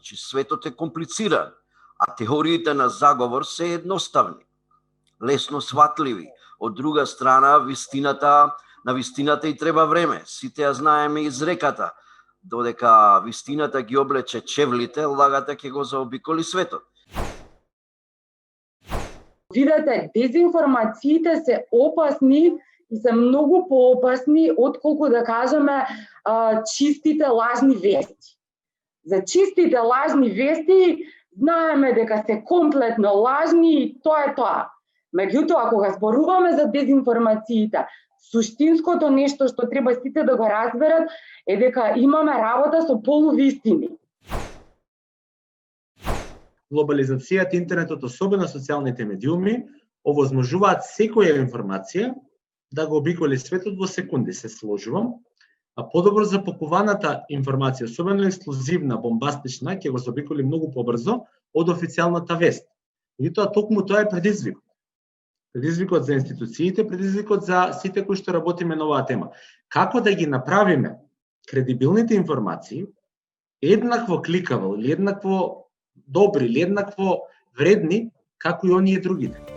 Значи, светот е комплициран, а теориите на заговор се едноставни, лесно сватливи. Од друга страна, на вистината и треба време. Сите ја знаеме изреката, додека вистината ги облече чевлите, лагата ќе го заобиколи светот. Видете, дезинформациите се опасни и се многу поопасни отколку да кажеме чистите лажни вести. За чистите лажни вести знаеме дека се комплетно лажни и тоа е тоа. Меѓутоа, кога зборуваме за дезинформациите, суштинското нешто што треба сите да го разберат е дека имаме работа со полувистини. Глобализацијата, интернетот, особено социјалните медиуми, овозможуваат секоја информација да го обиколи светот во секунди, се сложувам, а подобро запакуваната информација, особено ексклузивна, бомбастична, ќе го заобиколи многу побрзо од официјалната вест. И токму тоа е предизвик. Предизвикот за институциите, предизвикот за сите кои што работиме на оваа тема. Како да ги направиме кредибилните информации еднакво кликаво или еднакво добри или еднакво вредни како и оние другите.